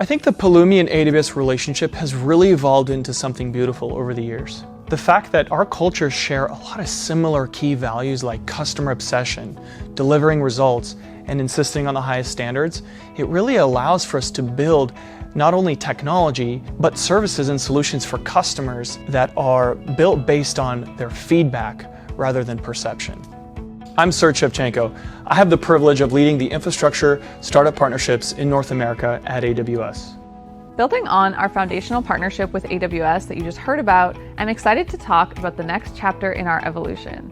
I think the Pulumi and AWS relationship has really evolved into something beautiful over the years. The fact that our cultures share a lot of similar key values like customer obsession, delivering results, and insisting on the highest standards, it really allows for us to build not only technology, but services and solutions for customers that are built based on their feedback rather than perception. I'm Serge Shevchenko. I have the privilege of leading the infrastructure startup partnerships in North America at AWS. Building on our foundational partnership with AWS that you just heard about, I'm excited to talk about the next chapter in our evolution.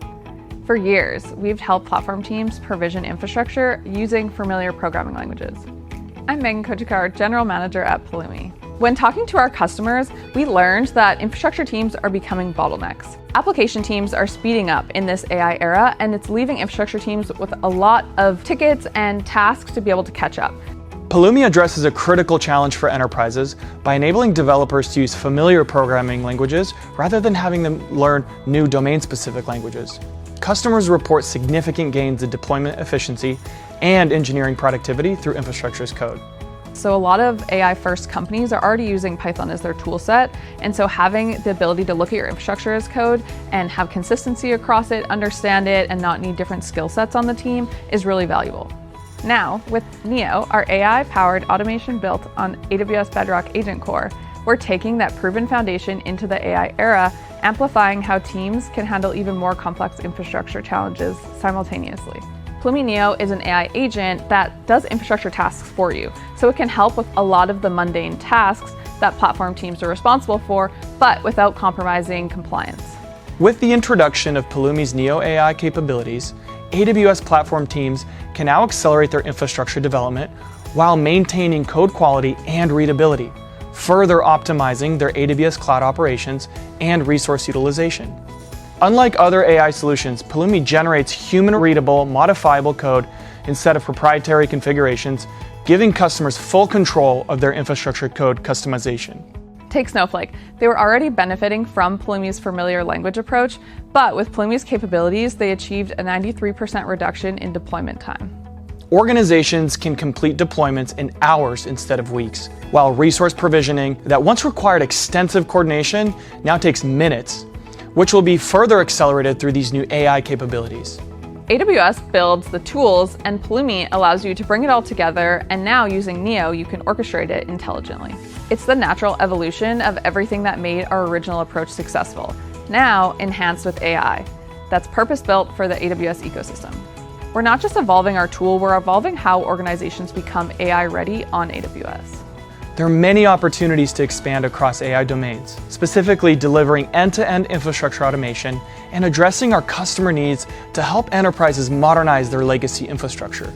For years, we've helped platform teams provision infrastructure using familiar programming languages. I'm Megan Kochikar, General Manager at Pulumi. When talking to our customers, we learned that infrastructure teams are becoming bottlenecks. Application teams are speeding up in this AI era, and it's leaving infrastructure teams with a lot of tickets and tasks to be able to catch up. Pulumi addresses a critical challenge for enterprises by enabling developers to use familiar programming languages rather than having them learn new domain-specific languages. Customers report significant gains in deployment efficiency and engineering productivity through infrastructure as code. So a lot of AI-first companies are already using Python as their tool set, and so having the ability to look at your infrastructure as code and have consistency across it, understand it, and not need different skill sets on the team is really valuable. Now, with Neo, our AI-powered automation built on AWS Bedrock Agent Core, we're taking that proven foundation into the AI era, amplifying how teams can handle even more complex infrastructure challenges simultaneously. Pulumi Neo is an AI agent that does infrastructure tasks for you, so it can help with a lot of the mundane tasks that platform teams are responsible for, but without compromising compliance. With the introduction of Pulumi's Neo AI capabilities, AWS platform teams can now accelerate their infrastructure development while maintaining code quality and readability, further optimizing their AWS cloud operations and resource utilization. Unlike other AI solutions, Pulumi generates human-readable, modifiable code instead of proprietary configurations, giving customers full control of their infrastructure code customization. Take Snowflake. They were already benefiting from Pulumi's familiar language approach, but with Pulumi's capabilities, they achieved a 93% reduction in deployment time. Organizations can complete deployments in hours instead of weeks, while resource provisioning that once required extensive coordination now takes minutes, which will be further accelerated through these new AI capabilities. AWS builds the tools, and Pulumi allows you to bring it all together, and now using Neo, you can orchestrate it intelligently. It's the natural evolution of everything that made our original approach successful, now enhanced with AI. That's purpose-built for the AWS ecosystem. We're not just evolving our tool, we're evolving how organizations become AI-ready on AWS. There are many opportunities to expand across AI domains, specifically delivering end-to-end infrastructure automation and addressing our customer needs to help enterprises modernize their legacy infrastructure.